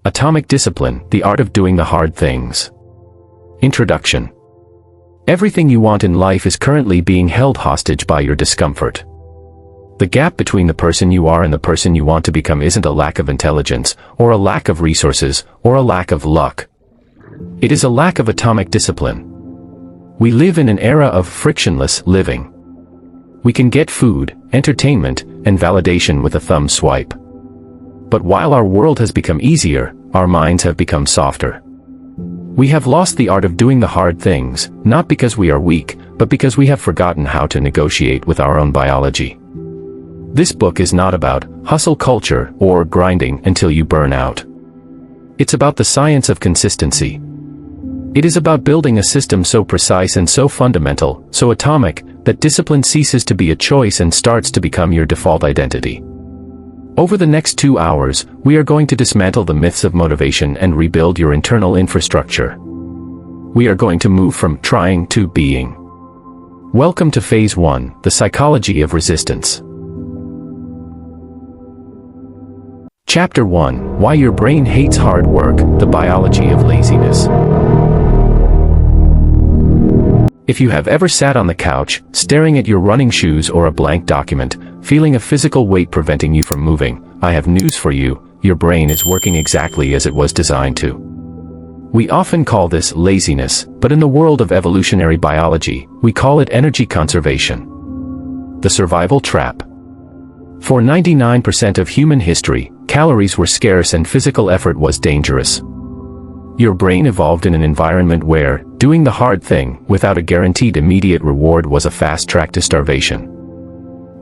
Atomic Discipline, the Art of Doing the Hard Things. Introduction. Everything you want in life is currently being held hostage by your discomfort. The gap between the person you are and the person you want to become isn't a lack of intelligence, or a lack of resources, or a lack of luck. It is a lack of atomic discipline. We live in an era of frictionless living. We can get food, entertainment, and validation with a thumb swipe. But while our world has become easier, our minds have become softer. We have lost the art of doing the hard things, not because we are weak, but because we have forgotten how to negotiate with our own biology. This book is not about hustle culture or grinding until you burn out. It's about the science of consistency. It is about building a system so precise and so fundamental, so atomic, that discipline ceases to be a choice and starts to become your default identity. Over the next 2 hours, we are going to dismantle the myths of motivation and rebuild your internal infrastructure. We are going to move from trying to being. Welcome to Phase 1, the Psychology of Resistance. Chapter 1, Why Your Brain Hates Hard Work, the Biology of Laziness. If you have ever sat on the couch, staring at your running shoes or a blank document, feeling a physical weight preventing you from moving, I have news for you: your brain is working exactly as it was designed to. We often call this laziness, but in the world of evolutionary biology, we call it energy conservation. The survival trap. For 99% of human history, calories were scarce and physical effort was dangerous. Your brain evolved in an environment where doing the hard thing without a guaranteed immediate reward was a fast track to starvation.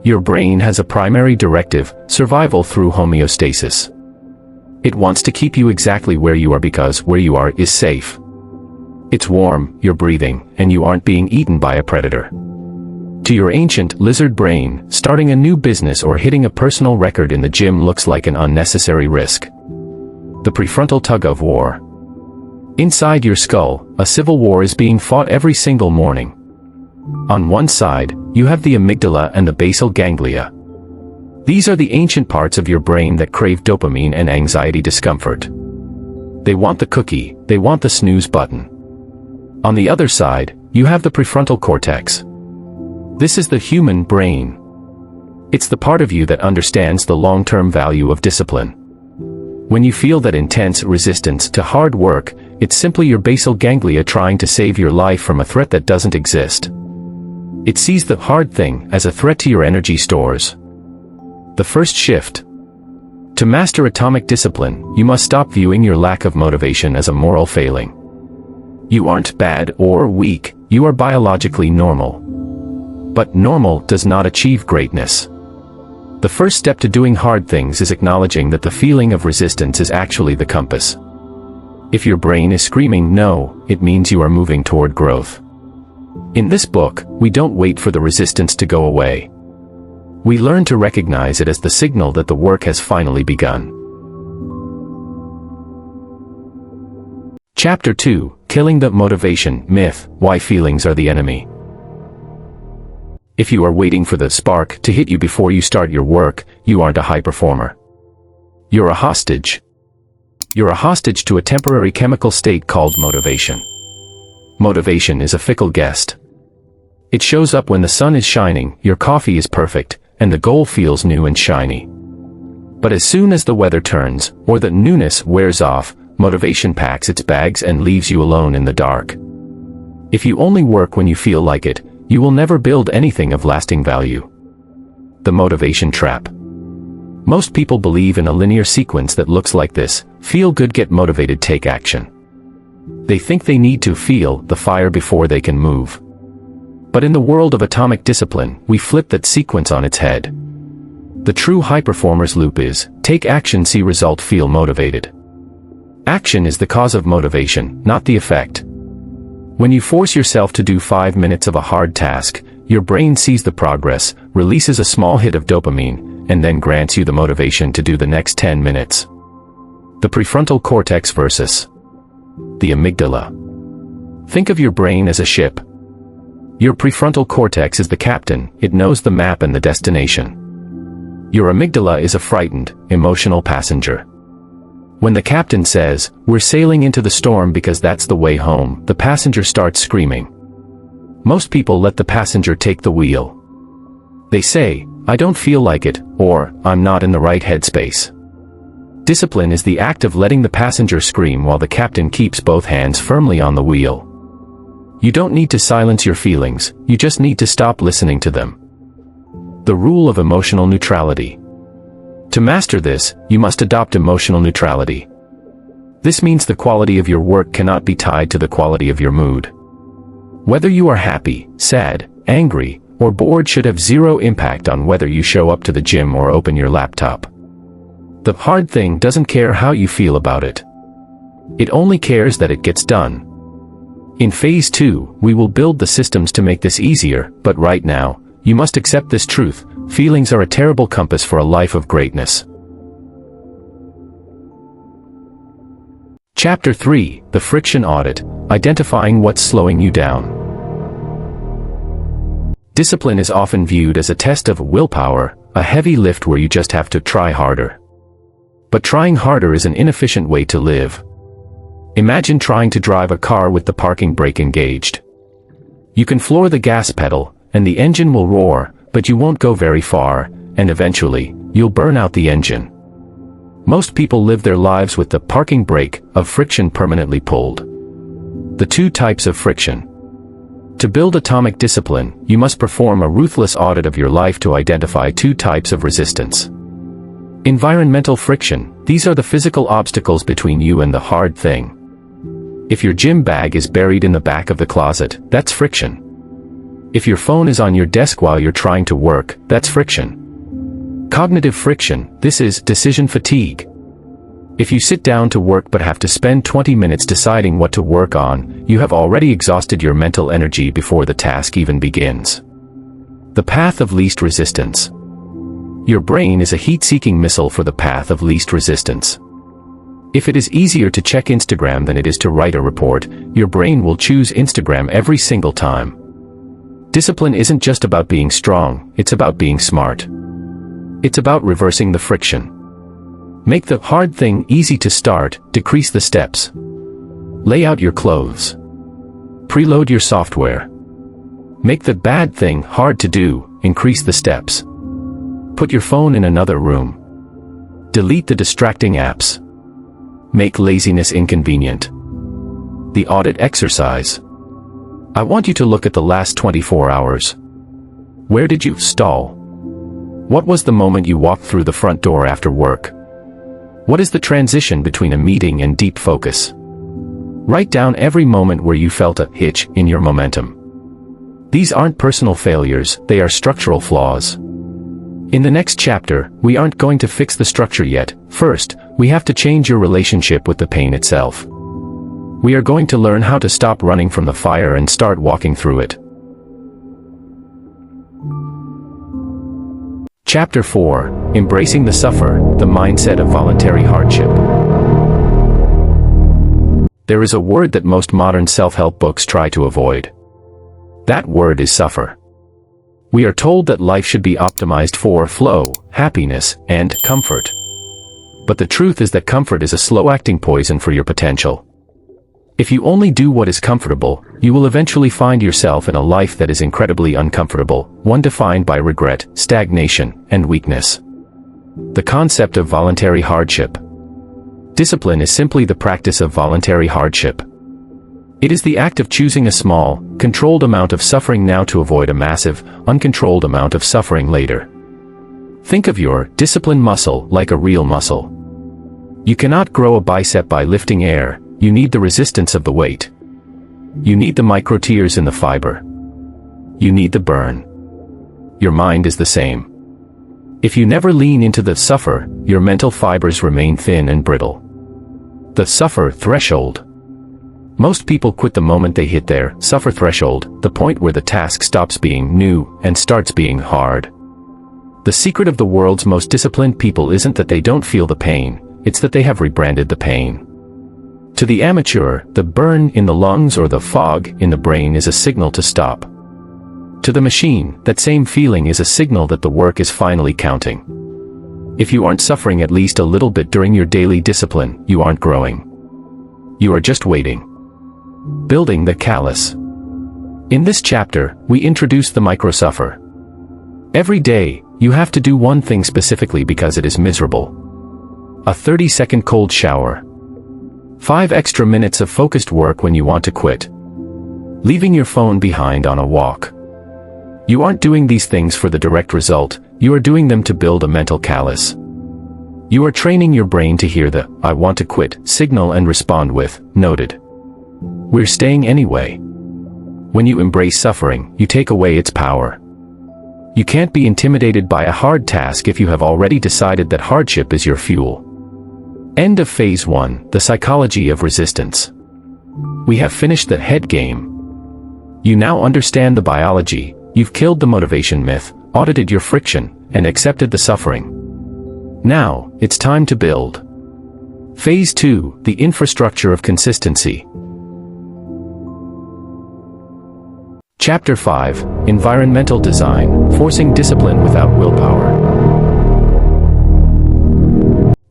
Your brain has a primary directive: survival through homeostasis. It wants to keep you exactly where you are because where you are is safe. It's warm, you're breathing, and you aren't being eaten by a predator. To your ancient lizard brain, starting a new business or hitting a personal record in the gym looks like an unnecessary risk. The prefrontal tug-of-war. Inside your skull, a civil war is being fought every single morning. On one side, you have the amygdala and the basal ganglia. These are the ancient parts of your brain that crave dopamine and anxiety discomfort. They want the cookie, they want the snooze button. On the other side, you have the prefrontal cortex. This is the human brain. It's the part of you that understands the long-term value of discipline. When you feel that intense resistance to hard work, it's simply your basal ganglia trying to save your life from a threat that doesn't exist. It sees the hard thing as a threat to your energy stores. The first shift. To master atomic discipline, you must stop viewing your lack of motivation as a moral failing. You aren't bad or weak, you are biologically normal. But normal does not achieve greatness. The first step to doing hard things is acknowledging that the feeling of resistance is actually the compass. If your brain is screaming no, it means you are moving toward growth. In this book, we don't wait for the resistance to go away. We learn to recognize it as the signal that the work has finally begun. Chapter 2, Killing the Motivation Myth, Why Feelings Are the Enemy. If you are waiting for the spark to hit you before you start your work, you aren't a high performer. You're a hostage. You're a hostage to a temporary chemical state called motivation. Motivation is a fickle guest. It shows up when the sun is shining, your coffee is perfect, and the goal feels new and shiny. But as soon as the weather turns, or the newness wears off, motivation packs its bags and leaves you alone in the dark. If you only work when you feel like it, you will never build anything of lasting value. The motivation trap. Most people believe in a linear sequence that looks like this: feel good, get motivated, take action. They think they need to feel the fire before they can move. But in the world of atomic discipline, we flip that sequence on its head. The true high performer's loop is: take action, see result, feel motivated. Action is the cause of motivation, not the effect. When you force yourself to do 5 minutes of a hard task, your brain sees the progress, releases a small hit of dopamine, and then grants you the motivation to do the next 10 minutes. The prefrontal cortex versus the amygdala. Think of your brain as a ship. Your prefrontal cortex is the captain, it knows the map and the destination. Your amygdala is a frightened, emotional passenger. When the captain says, "We're sailing into the storm because that's the way home," the passenger starts screaming. Most people let the passenger take the wheel. They say, "I don't feel like it," or "I'm not in the right headspace." Discipline is the act of letting the passenger scream while the captain keeps both hands firmly on the wheel. You don't need to silence your feelings, you just need to stop listening to them. The rule of emotional neutrality. To master this, you must adopt emotional neutrality. This means the quality of your work cannot be tied to the quality of your mood. Whether you are happy, sad, angry, or bored should have zero impact on whether you show up to the gym or open your laptop. The hard thing doesn't care how you feel about it. It only cares that it gets done. In Phase 2, we will build the systems to make this easier, but right now, you must accept this truth: feelings are a terrible compass for a life of greatness. Chapter 3, The Friction Audit, Identifying What's Slowing You Down. Discipline is often viewed as a test of willpower, a heavy lift where you just have to try harder. But trying harder is an inefficient way to live. Imagine trying to drive a car with the parking brake engaged. You can floor the gas pedal, and the engine will roar, but you won't go very far, and eventually, you'll burn out the engine. Most people live their lives with the parking brake of friction permanently pulled. The two types of friction. To build atomic discipline, you must perform a ruthless audit of your life to identify two types of resistance. Environmental friction, these are the physical obstacles between you and the hard thing. If your gym bag is buried in the back of the closet, that's friction. If your phone is on your desk while you're trying to work, that's friction. Cognitive friction, this is decision fatigue. If you sit down to work but have to spend 20 minutes deciding what to work on, you have already exhausted your mental energy before the task even begins. The path of least resistance. Your brain is a heat-seeking missile for the path of least resistance. If it is easier to check Instagram than it is to write a report, your brain will choose Instagram every single time. Discipline isn't just about being strong, it's about being smart. It's about reversing the friction. Make the hard thing easy to start, decrease the steps. Lay out your clothes. Preload your software. Make the bad thing hard to do, increase the steps. Put your phone in another room. Delete the distracting apps. Make laziness inconvenient. The audit exercise. I want you to look at the last 24 hours. Where did you stall? What was the moment you walked through the front door after work? What is the transition between a meeting and deep focus? Write down every moment where you felt a hitch in your momentum. These aren't personal failures, they are structural flaws. In the next chapter, we aren't going to fix the structure yet. First, we have to change your relationship with the pain itself. We are going to learn how to stop running from the fire and start walking through it. Chapter 4, Embracing the Suffer, the Mindset of Voluntary Hardship. There is a word that most modern self-help books try to avoid. That word is suffer. We are told that life should be optimized for flow, happiness, and comfort. But the truth is that comfort is a slow-acting poison for your potential. If you only do what is comfortable, you will eventually find yourself in a life that is incredibly uncomfortable, one defined by regret, stagnation, and weakness. The concept of voluntary hardship. Discipline is simply the practice of voluntary hardship. It is the act of choosing a small, controlled amount of suffering now to avoid a massive, uncontrolled amount of suffering later. Think of your discipline muscle like a real muscle. You cannot grow a bicep by lifting air, you need the resistance of the weight. You need the micro tears in the fiber. You need the burn. Your mind is the same. If you never lean into the suffer, your mental fibers remain thin and brittle. The suffer threshold. Most people quit the moment they hit their suffer threshold, the point where the task stops being new and starts being hard. The secret of the world's most disciplined people isn't that they don't feel the pain, it's that they have rebranded the pain. To the amateur, the burn in the lungs or the fog in the brain is a signal to stop. To the machine, that same feeling is a signal that the work is finally counting. If you aren't suffering at least a little bit during your daily discipline, you aren't growing. You are just waiting. Building the callus. In this chapter, we introduce the microsuffer. Every day, you have to do one thing specifically because it is miserable. A 30-second cold shower. 5 extra minutes of focused work when you want to quit. Leaving your phone behind on a walk. You aren't doing these things for the direct result, you are doing them to build a mental callus. You are training your brain to hear the "I want to quit" signal and respond with "noted." We're staying anyway. When you embrace suffering, you take away its power. You can't be intimidated by a hard task if you have already decided that hardship is your fuel. End of Phase 1, The Psychology of Resistance. We have finished the head game. You now understand the biology, you've killed the motivation myth, audited your friction, and accepted the suffering. Now, it's time to build. Phase 2, The Infrastructure of Consistency. Chapter 5, Environmental Design, Forcing Discipline Without Willpower.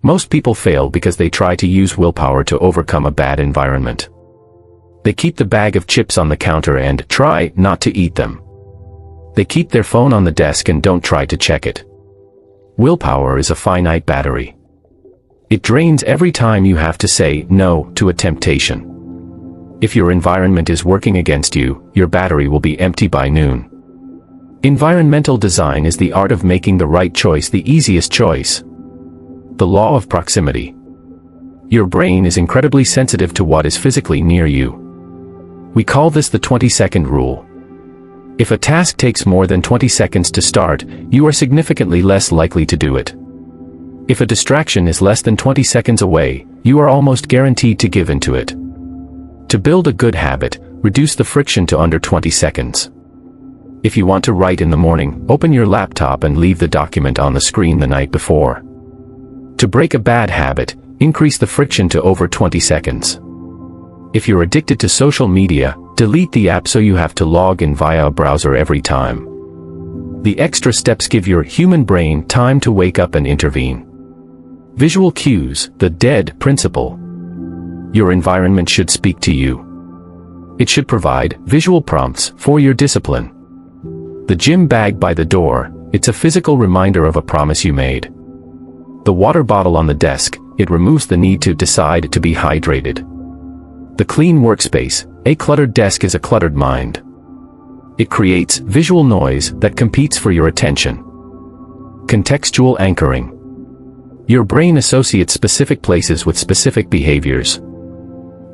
Most people fail because they try to use willpower to overcome a bad environment. They keep the bag of chips on the counter and try not to eat them. They keep their phone on the desk and don't try to check it. Willpower is a finite battery. It drains every time you have to say no to a temptation. If your environment is working against you, your battery will be empty by noon. Environmental design is the art of making the right choice the easiest choice. The law of proximity. Your brain is incredibly sensitive to what is physically near you. We call this the 20-second rule. If a task takes more than 20 seconds to start, you are significantly less likely to do it. If a distraction is less than 20 seconds away, you are almost guaranteed to give into it. To build a good habit, reduce the friction to under 20 seconds. If you want to write in the morning, open your laptop and leave the document on the screen the night before. To break a bad habit, increase the friction to over 20 seconds. If you're addicted to social media, delete the app so you have to log in via a browser every time. The extra steps give your human brain time to wake up and intervene. Visual cues, the dead principle. Your environment should speak to you. It should provide visual prompts for your discipline. The gym bag by the door, it's a physical reminder of a promise you made. The water bottle on the desk, it removes the need to decide to be hydrated. The clean workspace, a cluttered desk is a cluttered mind. It creates visual noise that competes for your attention. Contextual anchoring. Your brain associates specific places with specific behaviors.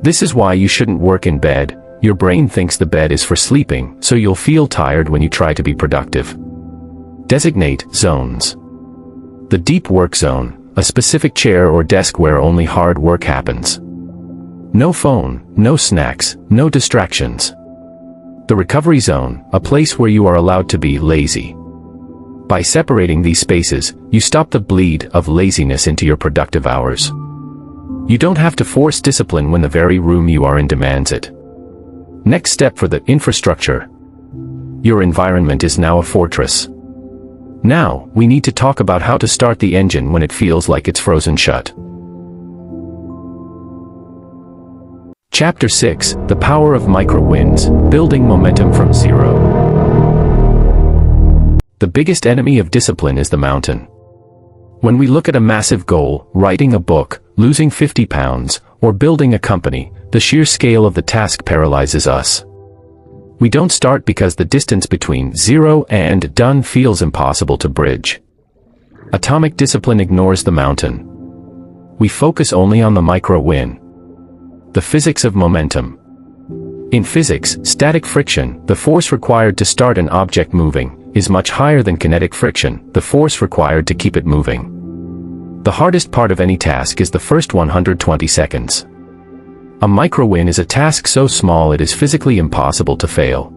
This is why you shouldn't work in bed. Your brain thinks the bed is for sleeping, so you'll feel tired when you try to be productive. Designate zones. The deep work zone, a specific chair or desk where only hard work happens. No phone, no snacks, no distractions. The recovery zone, a place where you are allowed to be lazy. By separating these spaces, you stop the bleed of laziness into your productive hours. You don't have to force discipline when the very room you are in demands it. Next step for the infrastructure. Your environment is now a fortress. Now, we need to talk about how to start the engine when it feels like it's frozen shut. Chapter 6, The Power of Micro-Wins, Building Momentum from Zero. The biggest enemy of discipline is the mountain. When we look at a massive goal, writing a book, losing 50 pounds, or building a company, the sheer scale of the task paralyzes us. We don't start because the distance between zero and done feels impossible to bridge. Atomic discipline ignores the mountain. We focus only on the micro-win. The physics of momentum. In physics, static friction, the force required to start an object moving, is much higher than kinetic friction, the force required to keep it moving. The hardest part of any task is the first 120 seconds. A micro-win is a task so small it is physically impossible to fail.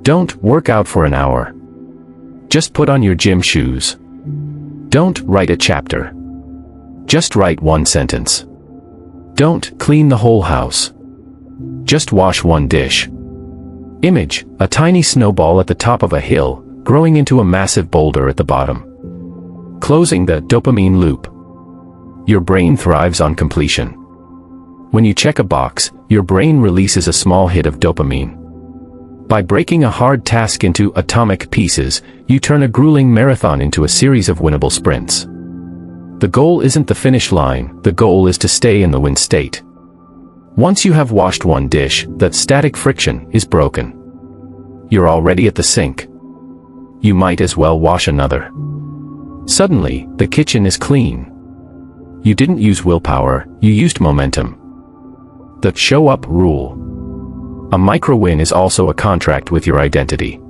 Don't work out for an hour. Just put on your gym shoes. Don't write a chapter. Just write one sentence. Don't clean the whole house. Just wash one dish. Image, a tiny snowball at the top of a hill, growing into a massive boulder at the bottom. Closing the dopamine loop. Your brain thrives on completion. When you check a box, your brain releases a small hit of dopamine. By breaking a hard task into atomic pieces, you turn a grueling marathon into a series of winnable sprints. The goal isn't the finish line, the goal is to stay in the win state. Once you have washed one dish, that static friction is broken. You're already at the sink. You might as well wash another. Suddenly, the kitchen is clean. You didn't use willpower, you used momentum. The show up rule. A micro-win is also a contract with your identity.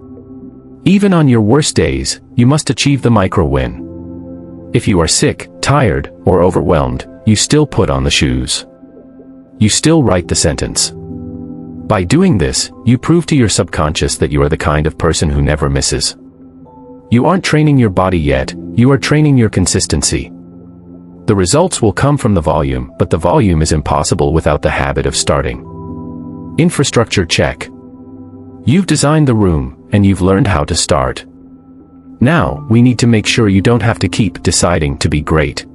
Even on your worst days, you must achieve the micro-win. If you are sick, tired, or overwhelmed, you still put on the shoes. You still write the sentence. By doing this, you prove to your subconscious that you are the kind of person who never misses. You aren't training your body yet, you are training your consistency. The results will come from the volume, but the volume is impossible without the habit of starting. Infrastructure check. You've designed the room, and you've learned how to start. Now, we need to make sure you don't have to keep deciding to be great.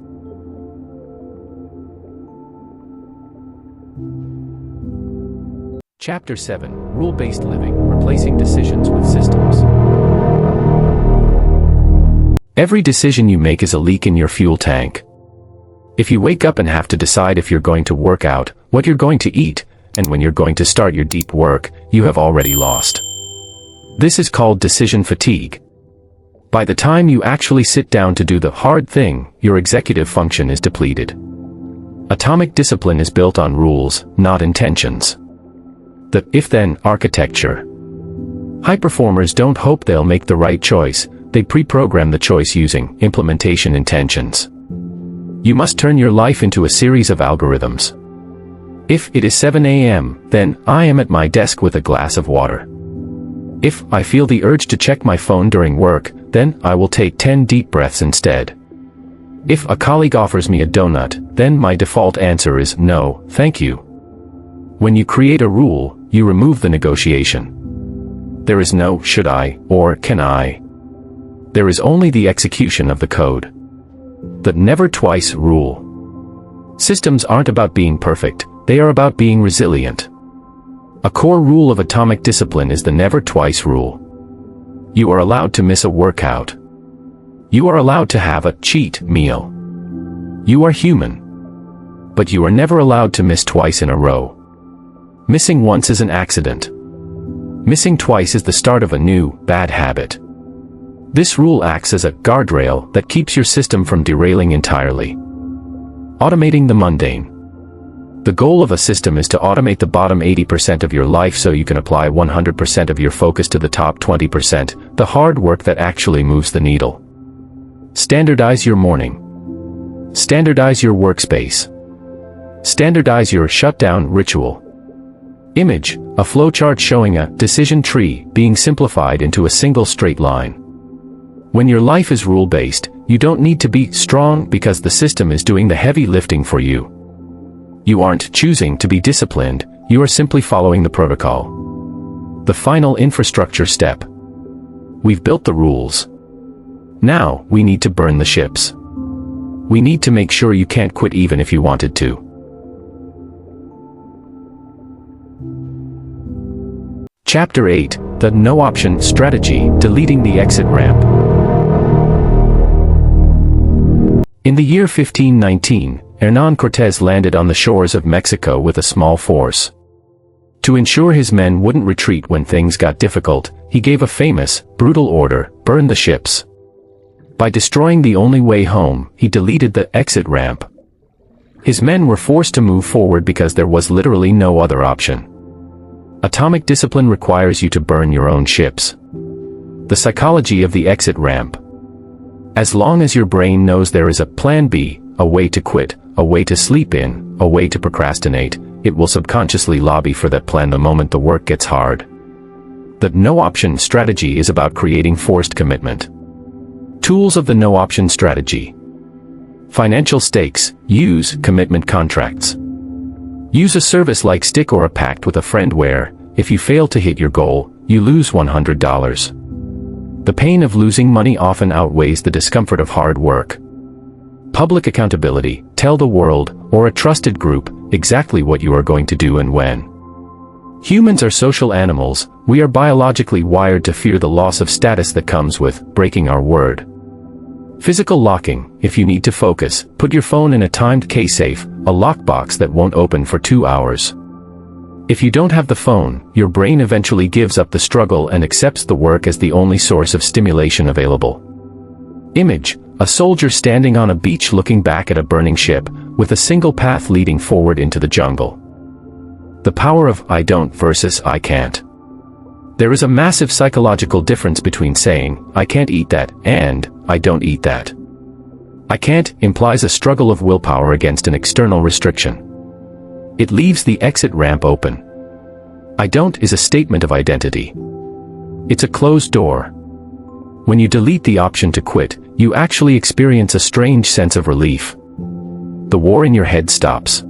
Chapter 7, Rule-Based Living, Replacing Decisions with Systems. Every decision you make is a leak in your fuel tank. If you wake up and have to decide if you're going to work out, what you're going to eat, and when you're going to start your deep work, you have already lost. This is called decision fatigue. By the time you actually sit down to do the hard thing, your executive function is depleted. Atomic discipline is built on rules, not intentions. The if-then architecture. High performers don't hope they'll make the right choice, they pre-program the choice using implementation intentions. You must turn your life into a series of algorithms. If it is 7 a.m., then I am at my desk with a glass of water. If I feel the urge to check my phone during work, then I will take 10 deep breaths instead. If a colleague offers me a donut, then my default answer is no, thank you. When you create a rule, you remove the negotiation. There is no should I or can I. There is only the execution of the code. The never twice rule. Systems aren't about being perfect, they are about being resilient. A core rule of atomic discipline is the never twice rule. You are allowed to miss a workout. You are allowed to have a cheat meal. You are human. But you are never allowed to miss twice in a row. Missing once is an accident. Missing twice is the start of a new, bad habit. This rule acts as a guardrail that keeps your system from derailing entirely. Automating the mundane. The goal of a system is to automate the bottom 80% of your life so you can apply 100% of your focus to the top 20%, the hard work that actually moves the needle. Standardize your morning. Standardize your workspace. Standardize your shutdown ritual. Image, a flowchart showing a decision tree being simplified into a single straight line. When your life is rule-based, you don't need to be strong because the system is doing the heavy lifting for you. You aren't choosing to be disciplined, you are simply following the protocol. The final infrastructure step. We've built the rules. Now, we need to burn the ships. We need to make sure you can't quit even if you wanted to. Chapter 8, The No-Option Strategy, Deleting the Exit Ramp. In the year 1519, Hernán Cortés landed on the shores of Mexico with a small force. To ensure his men wouldn't retreat when things got difficult, he gave a famous, brutal order: burn the ships. By destroying the only way home, he deleted the exit ramp. His men were forced to move forward because there was literally no other option. Atomic discipline requires you to burn your own ships. The psychology of the exit ramp. As long as your brain knows there is a plan B, a way to quit, a way to sleep in, a way to procrastinate, it will subconsciously lobby for that plan the moment the work gets hard. The no-option strategy is about creating forced commitment. Tools of the no-option strategy. Financial stakes. Use commitment contracts. Use a service like Stick or a pact with a friend where, if you fail to hit your goal, you lose $100. The pain of losing money often outweighs the discomfort of hard work. Public accountability, tell the world, or a trusted group, exactly what you are going to do and when. Humans are social animals. We are biologically wired to fear the loss of status that comes with breaking our word. Physical locking, if you need to focus, put your phone in a timed case safe, a lockbox that won't open for 2 hours. If you don't have the phone, your brain eventually gives up the struggle and accepts the work as the only source of stimulation available. Image, a soldier standing on a beach looking back at a burning ship, with a single path leading forward into the jungle. The power of I don't versus I can't. There is a massive psychological difference between saying, I can't eat that, and, I don't eat that. I can't implies a struggle of willpower against an external restriction. It leaves the exit ramp open. I don't is a statement of identity. It's a closed door. When you delete the option to quit, you actually experience a strange sense of relief. The war in your head stops.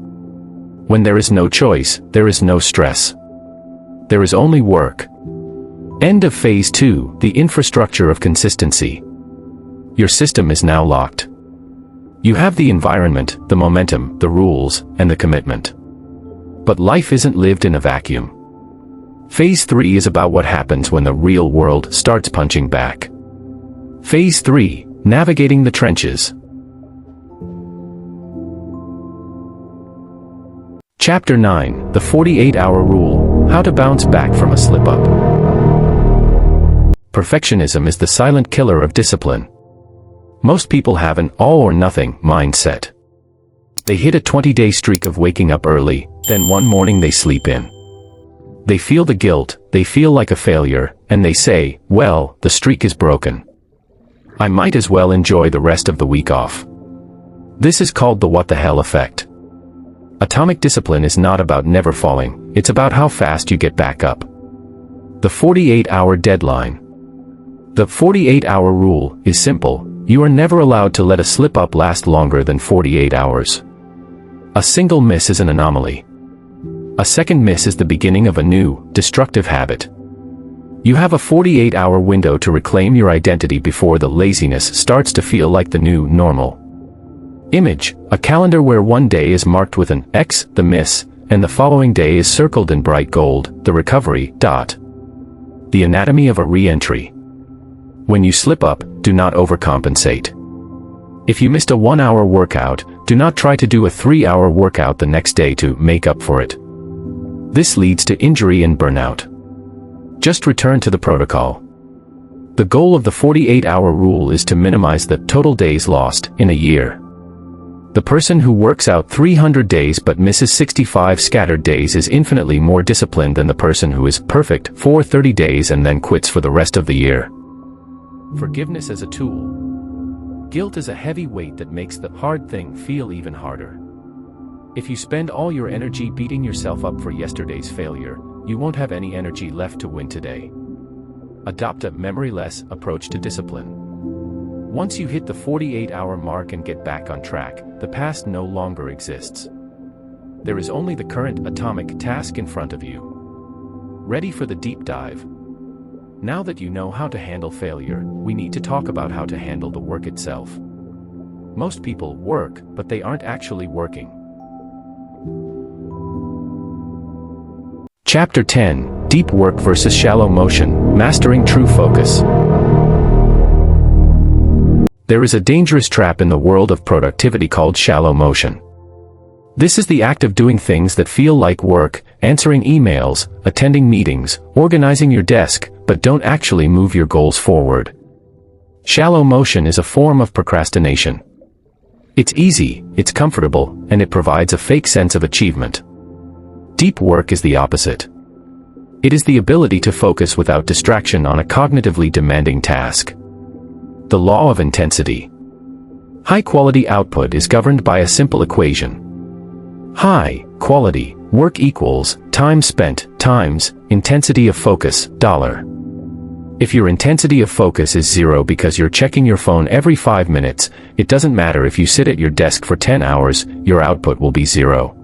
When there is no choice, there is no stress. There is only work. End of Phase 2, the infrastructure of consistency. Your system is now locked. You have the environment, the momentum, the rules, and the commitment. But life isn't lived in a vacuum. Phase 3 is about what happens when the real world starts punching back. Phase 3, navigating the trenches. Chapter 9, the 48-hour rule, how to bounce back from a slip-up. Perfectionism is the silent killer of discipline. Most people have an all-or-nothing mindset. They hit a 20-day streak of waking up early, then one morning they sleep in. They feel the guilt, they feel like a failure, and they say, well, the streak is broken. I might as well enjoy the rest of the week off. This is called the what the hell effect. Atomic discipline is not about never falling, it's about how fast you get back up. The 48-hour deadline. The 48-hour rule is simple. You are never allowed to let a slip-up last longer than 48 hours. A single miss is an anomaly. A second miss is the beginning of a new, destructive habit. You have a 48-hour window to reclaim your identity before the laziness starts to feel like the new normal. Image, a calendar where one day is marked with an X, the miss, and the following day is circled in bright gold, the recovery, dot. The anatomy of a re-entry. When you slip up, do not overcompensate. If you missed a 1-hour workout, do not try to do a 3-hour workout the next day to make up for it. This leads to injury and burnout. Just return to the protocol. The goal of the 48-hour rule is to minimize the total days lost in a year. The person who works out 300 days but misses 65 scattered days is infinitely more disciplined than the person who is perfect for 30 days and then quits for the rest of the year. Forgiveness as a tool. Guilt is a heavy weight that makes the hard thing feel even harder. If you spend all your energy beating yourself up for yesterday's failure, you won't have any energy left to win today. Adopt a memory-less approach to discipline. Once you hit the 48-hour mark and get back on track, the past no longer exists. There is only the current atomic task in front of you. Ready for the deep dive? Now that you know how to handle failure, we need to talk about how to handle the work itself. Most people work, but they aren't actually working. Chapter 10, Deep Work versus Shallow Motion, Mastering True Focus. There is a dangerous trap in the world of productivity called shallow motion. This is the act of doing things that feel like work, answering emails, attending meetings, organizing your desk, but don't actually move your goals forward. Shallow motion is a form of procrastination. It's easy, it's comfortable, and it provides a fake sense of achievement. Deep work is the opposite. It is the ability to focus without distraction on a cognitively demanding task. The law of intensity. High-quality output is governed by a simple equation. High-quality work equals time spent times intensity of focus, $. If your intensity of focus is 0 because you're checking your phone every 5 minutes, it doesn't matter if you sit at your desk for 10 hours, your output will be 0.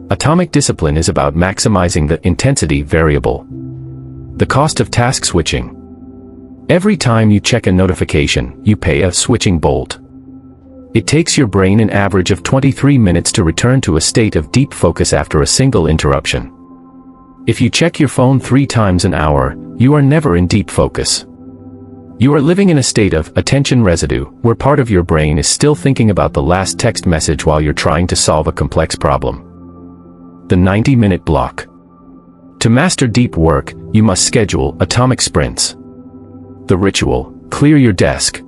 Atomic discipline is about maximizing the intensity variable. The cost of task switching. Every time you check a notification, you pay a switching bolt. It takes your brain an average of 23 minutes to return to a state of deep focus after a single interruption. If you check your phone 3 times an hour, you are never in deep focus. You are living in a state of attention residue, where part of your brain is still thinking about the last text message while you're trying to solve a complex problem. The 90-minute block. To master deep work, you must schedule atomic sprints. The ritual: clear your desk.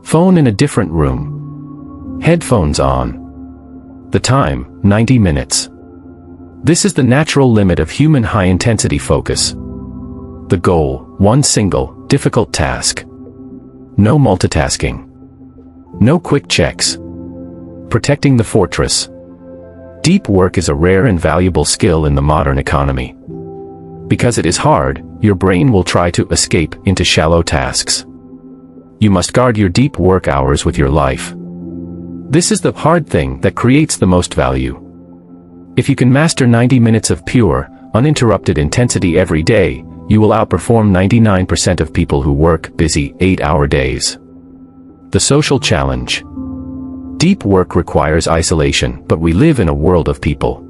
Phone in a different room. Headphones on. The time: 90 minutes. This is the natural limit of human high-intensity focus. The goal: one single, difficult task. No multitasking. No quick checks. Protecting the fortress. Deep work is a rare and valuable skill in the modern economy. Because it is hard, your brain will try to escape into shallow tasks. You must guard your deep work hours with your life. This is the hard thing that creates the most value. If you can master 90 minutes of pure, uninterrupted intensity every day, you will outperform 99% of people who work busy 8-hour days. The social challenge. Deep work requires isolation, but we live in a world of people.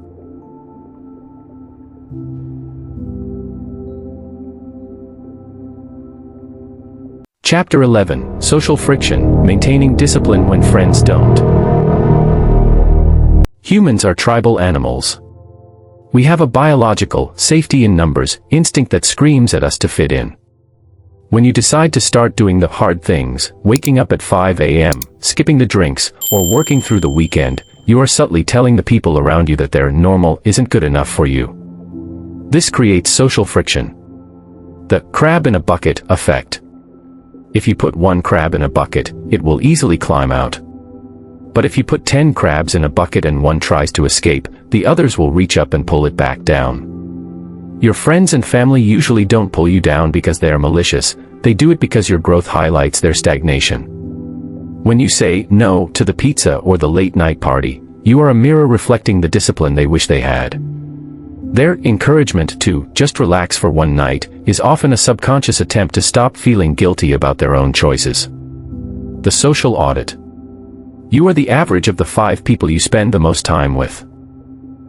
Chapter 11: Social Friction, Maintaining Discipline When Friends Don't. Humans are tribal animals. We have a biological, safety in numbers, instinct that screams at us to fit in. When you decide to start doing the hard things, waking up at 5 a.m., skipping the drinks, or working through the weekend, you are subtly telling the people around you that their normal isn't good enough for you. This creates social friction. The crab in a bucket effect. If you put one crab in a bucket, it will easily climb out. But if you put 10 crabs in a bucket and one tries to escape, the others will reach up and pull it back down. Your friends and family usually don't pull you down because they are malicious, they do it because your growth highlights their stagnation. When you say no to the pizza or the late-night party, you are a mirror reflecting the discipline they wish they had. Their encouragement to just relax for one night is often a subconscious attempt to stop feeling guilty about their own choices. The social audit. You are the average of the 5 people you spend the most time with.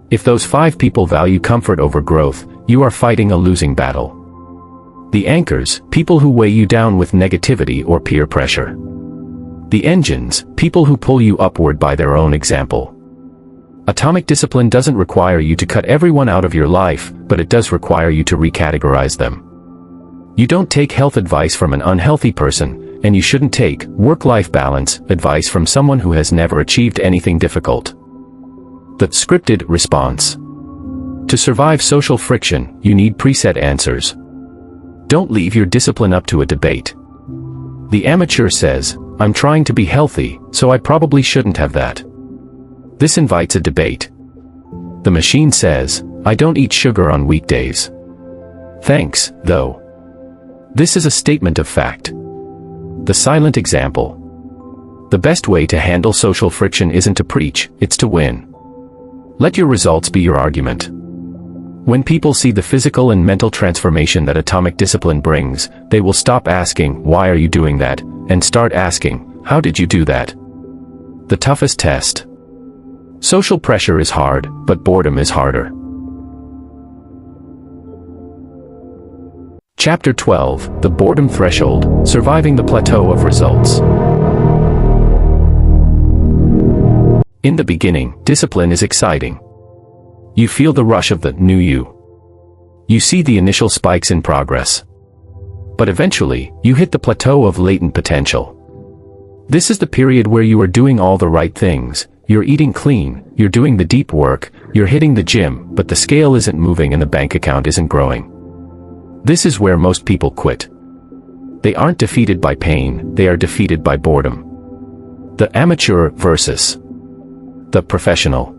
If those 5 people value comfort over growth, you are fighting a losing battle. The anchors, people who weigh you down with negativity or peer pressure. The engines, people who pull you upward by their own example. Atomic discipline doesn't require you to cut everyone out of your life, but it does require you to recategorize them. You don't take health advice from an unhealthy person, and you shouldn't take work-life balance advice from someone who has never achieved anything difficult. The scripted response. To survive social friction, you need preset answers. Don't leave your discipline up to a debate. The amateur says, "I'm trying to be healthy, so I probably shouldn't have that." This invites a debate. The machine says, "I don't eat sugar on weekdays. Thanks, though." This is a statement of fact. The silent example. The best way to handle social friction isn't to preach, it's to win. Let your results be your argument. When people see the physical and mental transformation that atomic discipline brings, they will stop asking, "Why are you doing that?" and start asking, "How did you do that?" The toughest test. Social pressure is hard, but boredom is harder. Chapter 12: The Boredom Threshold, Surviving the Plateau of Results. In the beginning, discipline is exciting. You feel the rush of the new you. You see the initial spikes in progress. But eventually, you hit the plateau of latent potential. This is the period where you are doing all the right things. You're eating clean, you're doing the deep work, you're hitting the gym, but the scale isn't moving and the bank account isn't growing. This is where most people quit. They aren't defeated by pain, they are defeated by boredom. The amateur versus the professional.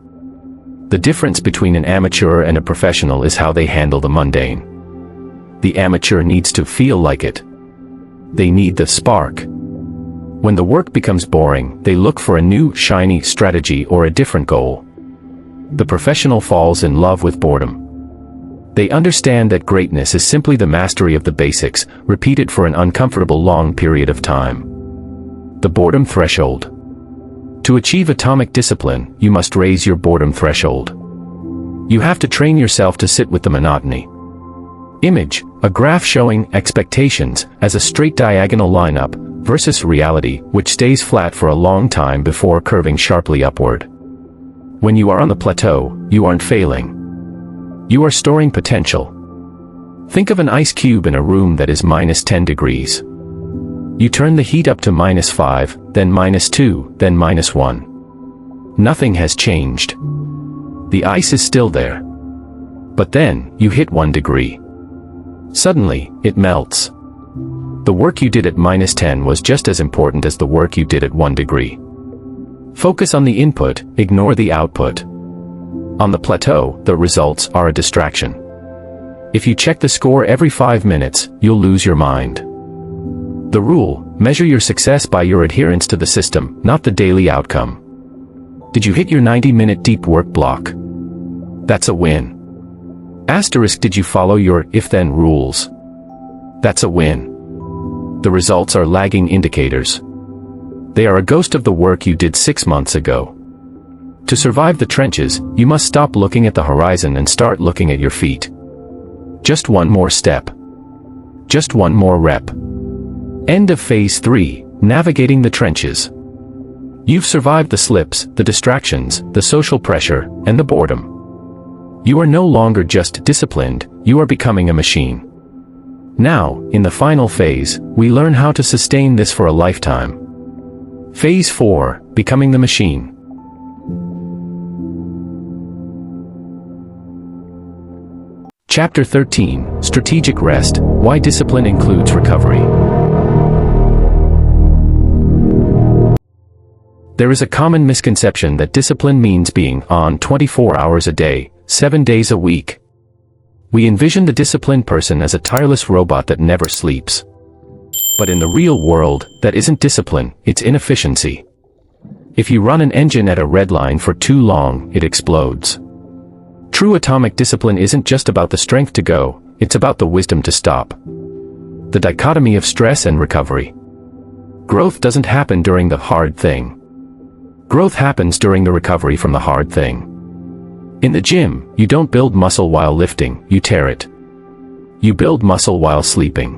The difference between an amateur and a professional is how they handle the mundane. The amateur needs to feel like it. They need the spark. When the work becomes boring, they look for a new, shiny strategy or a different goal. The professional falls in love with boredom. They understand that greatness is simply the mastery of the basics, repeated for an uncomfortable long period of time. The boredom threshold. To achieve atomic discipline, you must raise your boredom threshold. You have to train yourself to sit with the monotony. Image, a graph showing expectations as a straight diagonal lineup versus reality, which stays flat for a long time before curving sharply upward. When you are on the plateau, you aren't failing. You are storing potential. Think of an ice cube in a room that is -10 degrees. You turn the heat up to -5, then -2, then -1. Nothing has changed. The ice is still there. But then, you hit 1 degree. Suddenly, it melts. The work you did at -10 was just as important as the work you did at 1 degree. Focus on the input, ignore the output. On the plateau, the results are a distraction. If you check the score every 5 minutes, you'll lose your mind. The rule: measure your success by your adherence to the system, not the daily outcome. Did you hit your 90-minute deep work block? That's a win. Asterisk, did you follow your if-then rules? That's a win. The results are lagging indicators. They are a ghost of the work you did 6 months ago. To survive the trenches, you must stop looking at the horizon and start looking at your feet. Just one more step. Just one more rep. End of Phase 3, Navigating the Trenches. You've survived the slips, the distractions, the social pressure, and the boredom. You are no longer just disciplined, you are becoming a machine. Now, in the final phase, we learn how to sustain this for a lifetime. Phase 4, Becoming the Machine. Chapter 13, Strategic Rest, Why Discipline Includes Recovery. There is a common misconception that discipline means being on 24 hours a day, 7 days a week. We envision the disciplined person as a tireless robot that never sleeps. But in the real world, that isn't discipline, it's inefficiency. If you run an engine at a red line for too long, it explodes. True atomic discipline isn't just about the strength to go, it's about the wisdom to stop. The dichotomy of stress and recovery. Growth doesn't happen during the hard thing. Growth happens during the recovery from the hard thing. In the gym, you don't build muscle while lifting, you tear it. You build muscle while sleeping.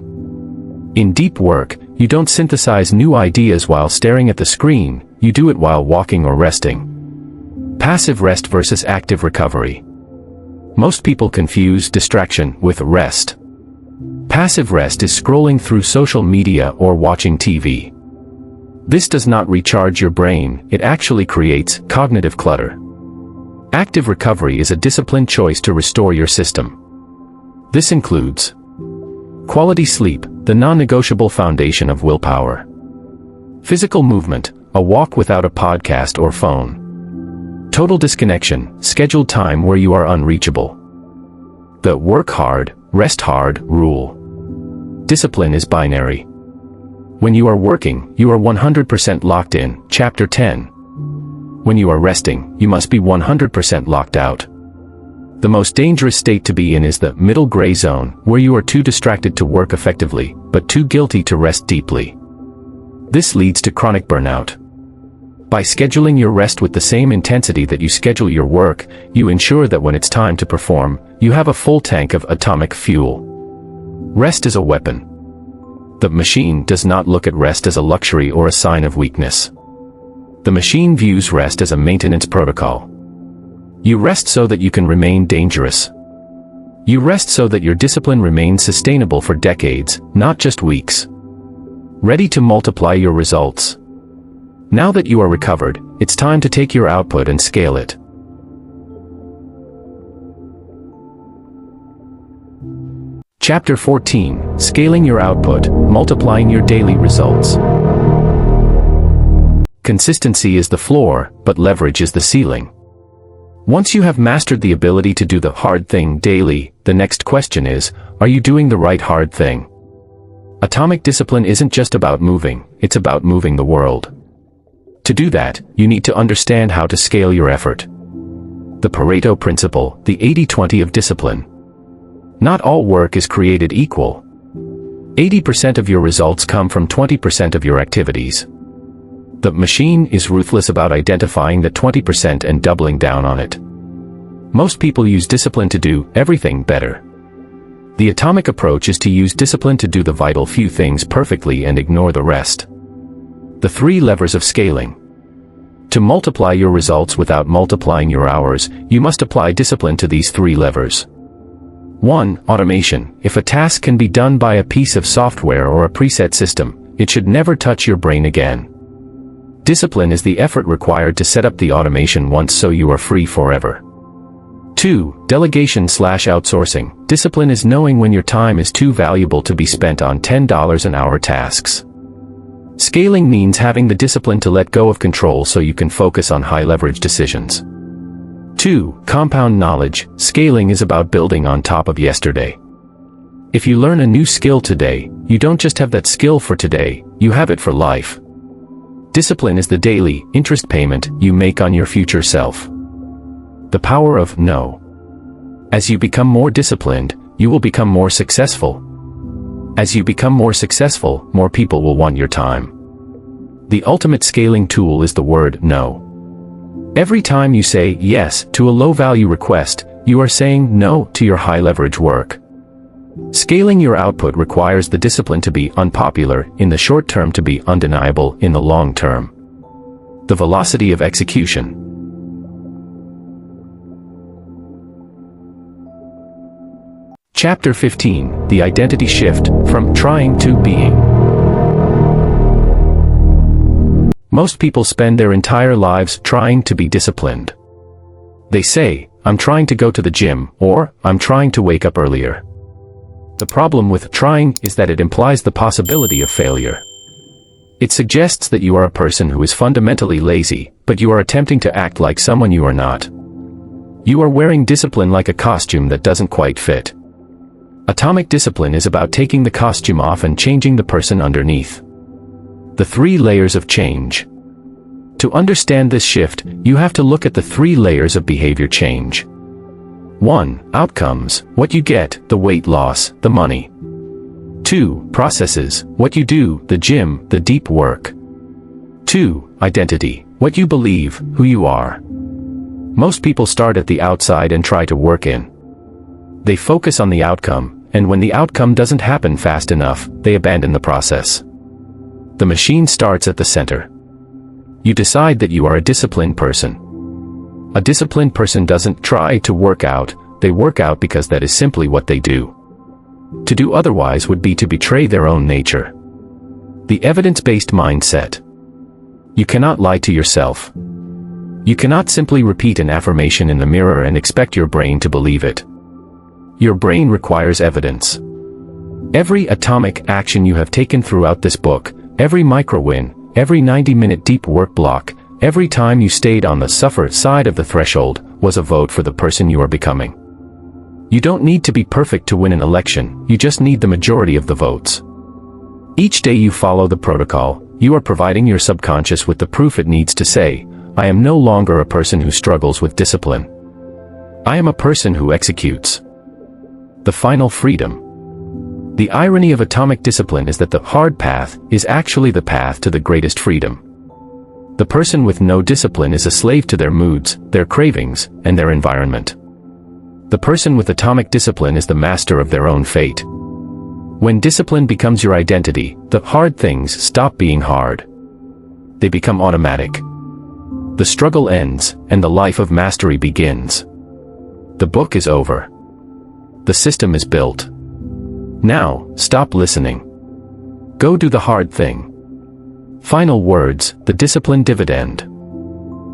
In deep work, you don't synthesize new ideas while staring at the screen, you do it while walking or resting. Passive rest versus active recovery. Most people confuse distraction with rest. Passive rest is scrolling through social media or watching TV. This does not recharge your brain, it actually creates cognitive clutter. Active recovery is a disciplined choice to restore your system. This includes quality sleep, the non-negotiable foundation of willpower. Physical movement, a walk without a podcast or phone. Total disconnection, scheduled time where you are unreachable. The work hard, rest hard rule. Discipline is binary. When you are working, you are 100% locked in, Chapter 10. When you are resting, you must be 100% locked out. The most dangerous state to be in is the middle gray zone, where you are too distracted to work effectively, but too guilty to rest deeply. This leads to chronic burnout. By scheduling your rest with the same intensity that you schedule your work, you ensure that when it's time to perform, you have a full tank of atomic fuel. Rest is a weapon. The machine does not look at rest as a luxury or a sign of weakness. The machine views rest as a maintenance protocol. You rest so that you can remain dangerous. You rest so that your discipline remains sustainable for decades, not just weeks. Ready to multiply your results. Now that you are recovered, it's time to take your output and scale it. Chapter 14, Scaling Your Output, Multiplying Your Daily Results. Consistency is the floor, but leverage is the ceiling. Once you have mastered the ability to do the hard thing daily, the next question is, are you doing the right hard thing? Atomic discipline isn't just about moving, it's about moving the world. To do that, you need to understand how to scale your effort. The Pareto principle, the 80-20 of discipline. Not all work is created equal. 80% of your results come from 20% of your activities. The machine is ruthless about identifying the 20% and doubling down on it. Most people use discipline to do everything better. The atomic approach is to use discipline to do the vital few things perfectly and ignore the rest. The 3 levers of scaling. To multiply your results without multiplying your hours, you must apply discipline to these 3 levers. 1. Automation. If a task can be done by a piece of software or a preset system, it should never touch your brain again. Discipline is the effort required to set up the automation once, so you are free forever. 2. Delegation/outsourcing. Discipline is knowing when your time is too valuable to be spent on $10 an hour tasks. Scaling means having the discipline to let go of control so you can focus on high-leverage decisions. 2. Compound knowledge. Scaling is about building on top of yesterday. If you learn a new skill today, you don't just have that skill for today, you have it for life. Discipline is the daily interest payment you make on your future self. The power of no. As you become more disciplined, you will become more successful. As you become more successful, more people will want your time. The ultimate scaling tool is the word no. Every time you say yes to a low-value request, you are saying no to your high-leverage work. Scaling your output requires the discipline to be unpopular in the short term to be undeniable in the long term. The velocity of execution. Chapter 15. The Identity Shift, from Trying to Being. Most people spend their entire lives trying to be disciplined. They say, "I'm trying to go to the gym," or "I'm trying to wake up earlier." The problem with trying is that it implies the possibility of failure. It suggests that you are a person who is fundamentally lazy, but you are attempting to act like someone you are not. You are wearing discipline like a costume that doesn't quite fit. Atomic discipline is about taking the costume off and changing the person underneath. The 3 layers of change. To understand this shift, you have to look at the 3 layers of behavior change. 1. Outcomes, what you get, the weight loss, the money. 2. Processes, what you do, the gym, the deep work. 2. Identity, what you believe, who you are. Most people start at the outside and try to work in. They focus on the outcome, and when the outcome doesn't happen fast enough, they abandon the process. The machine starts at the center. You decide that you are a disciplined person. A disciplined person doesn't try to work out, they work out because that is simply what they do. To do otherwise would be to betray their own nature. The evidence-based mindset. You cannot lie to yourself. You cannot simply repeat an affirmation in the mirror and expect your brain to believe it. Your brain requires evidence. Every atomic action you have taken throughout this book, every micro-win, every 90-minute deep work block, every time you stayed on the suffer side of the threshold, was a vote for the person you are becoming. You don't need to be perfect to win an election, you just need the majority of the votes. Each day you follow the protocol, you are providing your subconscious with the proof it needs to say, "I am no longer a person who struggles with discipline. I am a person who executes." The final freedom. The irony of atomic discipline is that the hard path is actually the path to the greatest freedom. The person with no discipline is a slave to their moods, their cravings, and their environment. The person with atomic discipline is the master of their own fate. When discipline becomes your identity, the hard things stop being hard. They become automatic. The struggle ends, and the life of mastery begins. The book is over. The system is built. Now, stop listening. Go do the hard thing. Final words, the discipline dividend.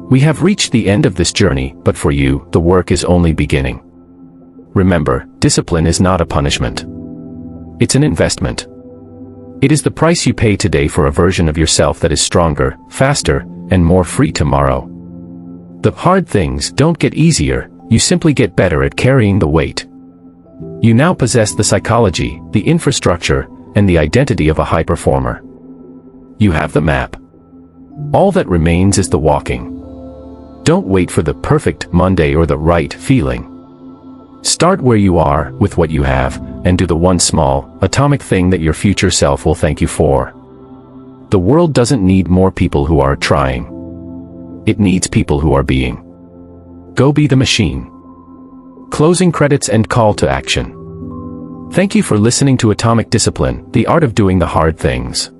We have reached the end of this journey, but for you, the work is only beginning. Remember, discipline is not a punishment. It's an investment. It is the price you pay today for a version of yourself that is stronger, faster, and more free tomorrow. The hard things don't get easier, you simply get better at carrying the weight. You now possess the psychology, the infrastructure, and the identity of a high performer. You have the map. All that remains is the walking. Don't wait for the perfect Monday or the right feeling. Start where you are, with what you have, and do the one small, atomic thing that your future self will thank you for. The world doesn't need more people who are trying. It needs people who are being. Go be the machine. Closing credits and call to action. Thank you for listening to Atomic Discipline, the art of doing the hard things.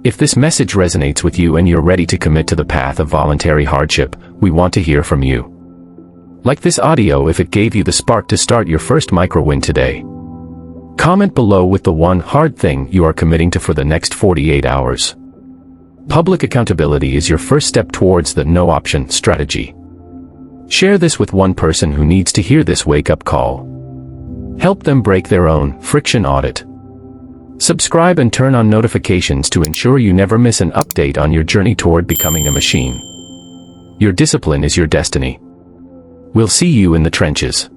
If this message resonates with you and you're ready to commit to the path of voluntary hardship, we want to hear from you. Like this audio if it gave you the spark to start your first micro-win today. Comment below with the one hard thing you are committing to for the next 48 hours. Public accountability is your first step towards the no-option strategy. Share this with one person who needs to hear this wake-up call. Help them break their own friction audit. Subscribe and turn on notifications to ensure you never miss an update on your journey toward becoming a machine. Your discipline is your destiny. We'll see you in the trenches.